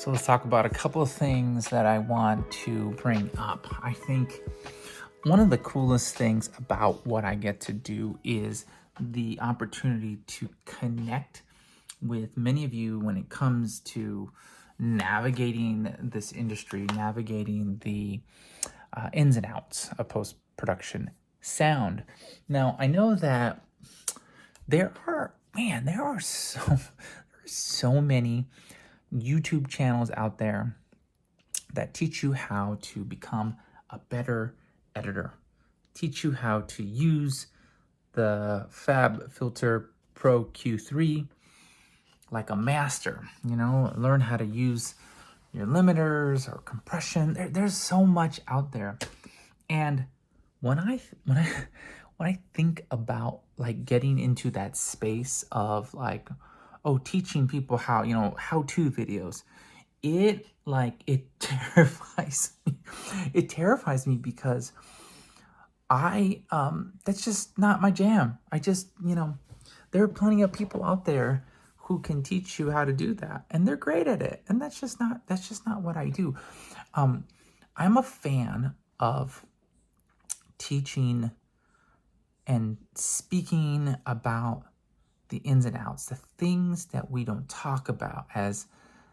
So let's talk about a couple of things that I want to bring up. I think one of the coolest things about what I get to do is the opportunity to connect with many of you when it comes to navigating this industry, navigating the ins and outs of post-production sound. Now, I know that there are so many YouTube channels out there that teach you how to become a better editor, teach you how to use the FabFilter Pro Q3 like a master, learn how to use your limiters or compression. There's so much out there. And when I think about like getting into that space of like, teaching people how-to videos, it terrifies me. It terrifies me because that's just not my jam. There are plenty of people out there who can teach you how to do that, and they're great at it. And that's just not what I do. I'm a fan of teaching and speaking about the ins and outs, the things that we don't talk about as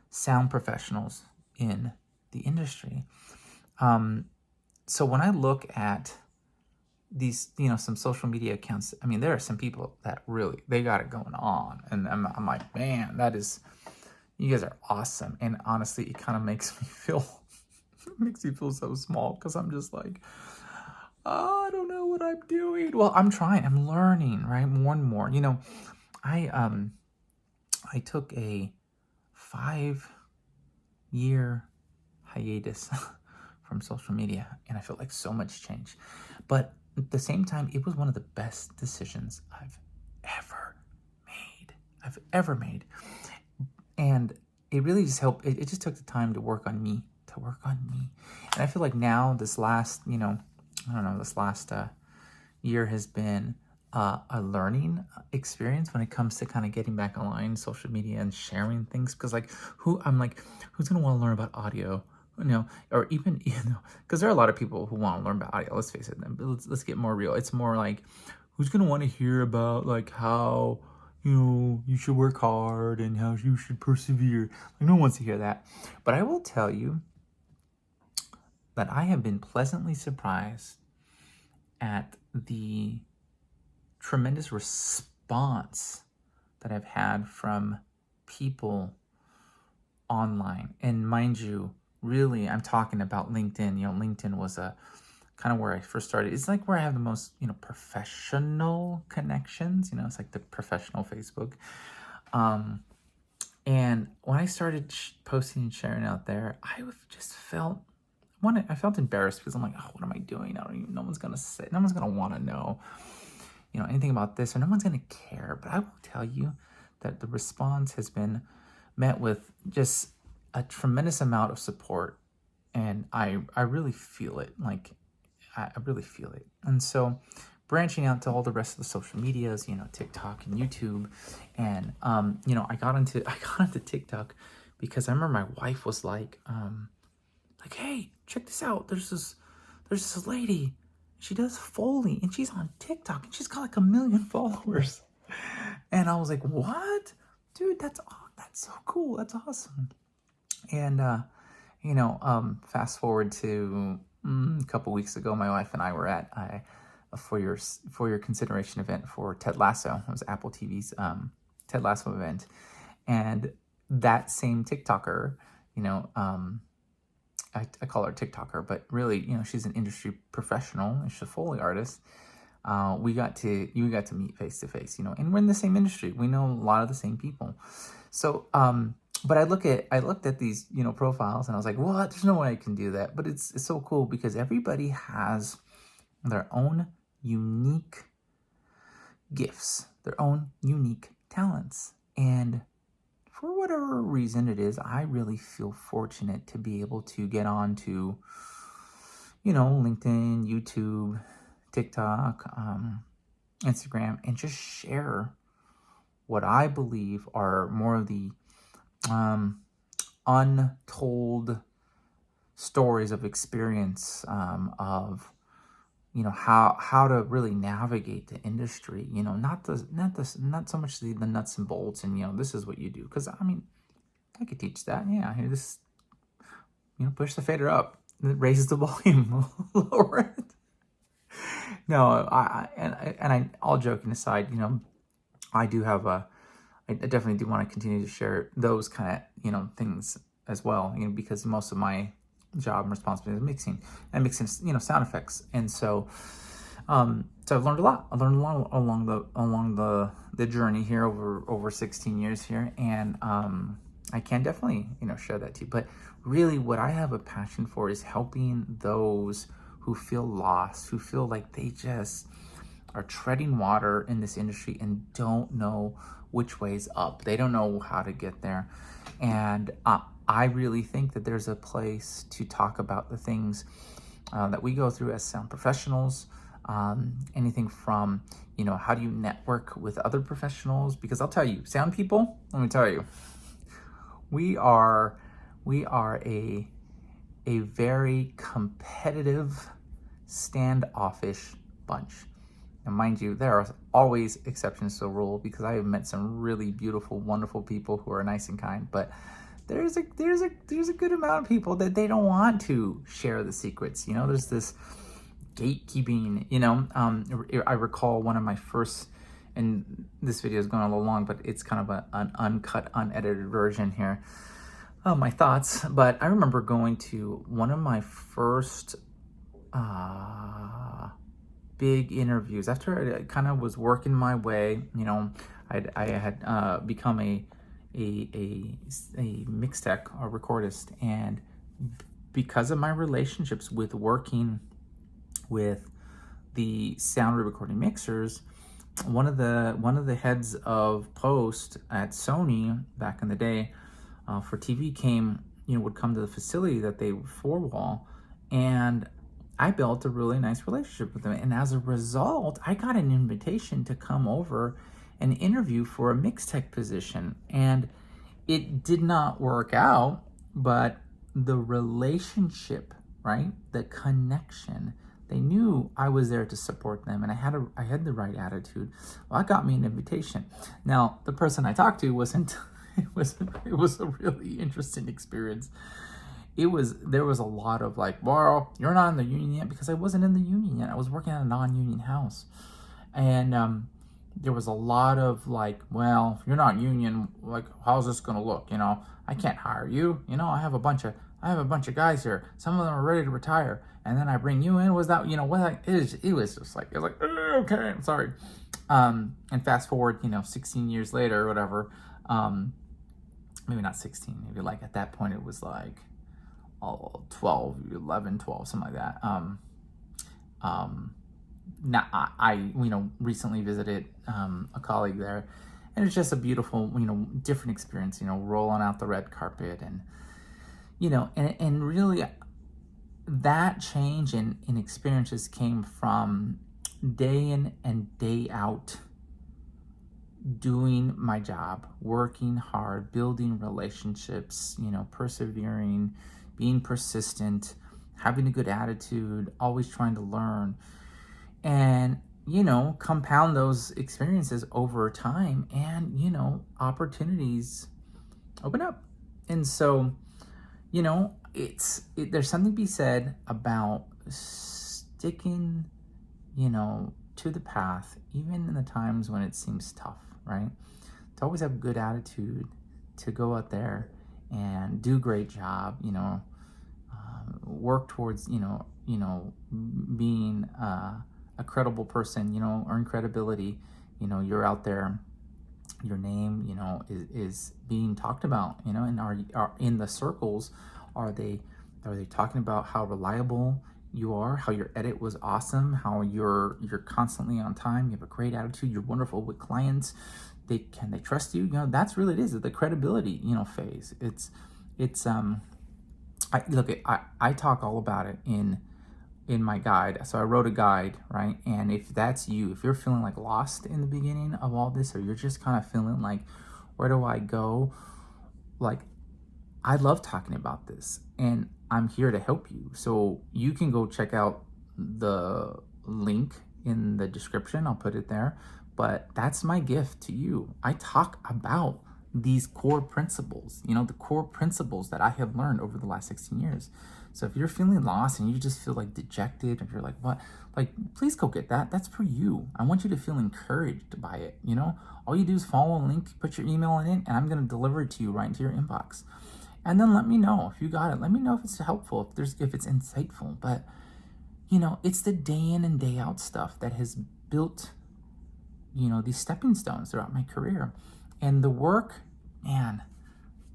sound professionals in the industry. So when I look at these, some social media accounts, I mean, there are some people that really, they got it going on. And I'm like, man, you guys are awesome. And honestly, it kind of makes me feel so small, because I'm just like, I don't know what I'm doing. Well, I'm trying, I'm learning, right? More and more, I took a 5-year hiatus from social media, and I felt like so much change. But at the same time, it was one of the best decisions I've ever made. And it really just helped. It just took the time to work on me. And I feel like now this last, year has been a learning experience when it comes to kind of getting back online social media and sharing things, because who's gonna want to learn about audio, or even because there are a lot of people who want to learn about audio, let's face it. But let's get more real. It's more like, who's gonna want to hear about like how you should work hard and how you should persevere? Like, no one wants to hear that. But I will tell you that I have been pleasantly surprised at the tremendous response that I've had from people online. And mind you, really, I'm talking about LinkedIn. LinkedIn was a kind of where I first started. It's like where I have the most, professional connections. It's like the professional Facebook. And when I started posting and sharing out there, I just felt embarrassed, because I'm like, oh, what am I doing? No one's gonna want to know, anything about this, or no one's gonna care. But I will tell you that the response has been met with just a tremendous amount of support, and I really feel it. I really feel it. And so, branching out to all the rest of the social medias, TikTok and YouTube, and I got into TikTok because I remember my wife was like, hey, check this out. There's this lady. She does Foley, and she's on TikTok, and she's got like 1 million followers. And I was like, what? Dude, that's so cool. That's awesome. And, fast forward to a couple weeks ago, my wife and I were at a for your consideration event for Ted Lasso. It was Apple TV's Ted Lasso event. And that same TikToker, I call her TikToker, but really, she's an industry professional. She's a Foley artist. You got to meet face to face, and we're in the same industry. We know a lot of the same people. So, but I looked at these, profiles, and I was like, what? There's no way I can do that. But it's so cool because everybody has their own unique gifts, their own unique talents. And for whatever reason it is, I really feel fortunate to be able to get on to, LinkedIn, YouTube, TikTok, Instagram, and just share what I believe are more of the untold stories of experience, of how to really navigate the industry. Not so much the nuts and bolts and this is what you do, because I mean I could teach that. Yeah, here, this, push the fader up, it raises the volume, lower it. No, I all joking aside, I do have I definitely do want to continue to share those kind of things as well, because most of my job and responsibility is mixing sound effects. And so so I've learned a lot. Along the journey here over 16 years here, and I can definitely share that too. But really, what I have a passion for is helping those who feel lost, who feel like they just are treading water in this industry and don't know which way's up. They don't know how to get there. And I really think that there's a place to talk about the things that we go through as sound professionals. Anything from, how do you network with other professionals? Because I'll tell you, sound people, let me tell you, we are a very competitive, standoffish bunch. And mind you, there are always exceptions to the rule, because I have met some really beautiful, wonderful people who are nice and kind. But there's a good amount of people that they don't want to share the secrets. There's this gatekeeping. I recall one of my first, and this video is going a little long, but it's kind of an uncut, unedited version here of my thoughts. But I remember going to one of my first big interviews after I kind of was working my way. I had become a mix tech or recordist, and because of my relationships with working with the sound recording mixers, one of the heads of post at Sony back in the day for TV would come to the facility that they would four-wall, and I built a really nice relationship with them. And as a result, I got an invitation to come over and interview for a mix tech position. And it did not work out, but the relationship, right? The connection, they knew I was there to support them, and I had the right attitude. Well, that got me an invitation. Now, the person I talked to it was a really interesting experience. There was a lot of like, well, you're not in the union yet, because I wasn't in the union yet. I was working at a non-union house. And there was a lot of like, well, if you're not union, like, how's this gonna look? I can't hire you. I have a bunch of guys here. Some of them are ready to retire. And then I bring you in. Was that, it was just like, okay, I'm sorry. And fast forward, 16 years later or whatever, maybe not 16, maybe like at that point it was like 12, something like that. Now I recently visited a colleague there, and it's just a beautiful, different experience, rolling out the red carpet, and and really that change in experiences came from day in and day out doing my job, working hard, building relationships, persevering, being persistent, having a good attitude, always trying to learn, and compound those experiences over time, and opportunities open up. And so there's something to be said about sticking to the path, even in the times when it seems tough, right? To always have a good attitude, to go out there and do a great job, work towards, being a credible person, earn credibility. You're out there, your name, is being talked about, and are in the circles. Are they talking about how reliable you are, how your edit was awesome, how you're constantly on time, you have a great attitude, you're wonderful with clients, can they trust you? That's really it is, the credibility, phase. I talk all about it in my guide. So I wrote a guide, right? And if that's you, if you're feeling like lost in the beginning of all this, or you're just kind of feeling like, where do I go? Like, I love talking about this, and I'm here to help you. So you can go check out the link in the description. I'll put it there. But that's my gift to you. I talk about these core principles, the core principles that I have learned over the last 16 years. So if you're feeling lost and you just feel like dejected, if you're like, what, like, please go get that. That's for you. I want you to feel encouraged by it. All you do is follow a link, put your email in it, and I'm going to deliver it to you right into your inbox. And then let me know if you got it. Let me know if it's helpful, if it's insightful. But, it's the day in and day out stuff that has built, these stepping stones throughout my career. And the work, man,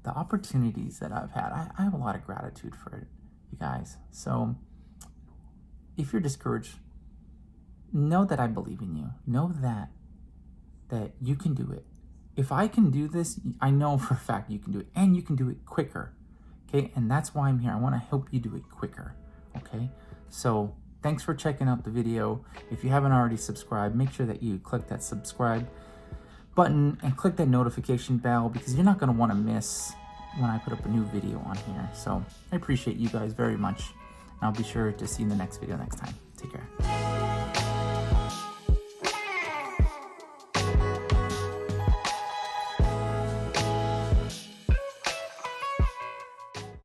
the opportunities that I've had, I have a lot of gratitude for it, you guys. So if you're discouraged, know that I believe in you. Know that you can do it. If I can do this, I know for a fact you can do it, and you can do it quicker. Okay, and that's why I'm here. I want to help you do it quicker. Okay, so thanks for checking out the video. If you haven't already subscribed, make sure that you click that subscribe button and click that notification bell, because you're not going to want to miss when I put up a new video on here. So I appreciate you guys very much, and I'll be sure to see you in the next video next time. Take care.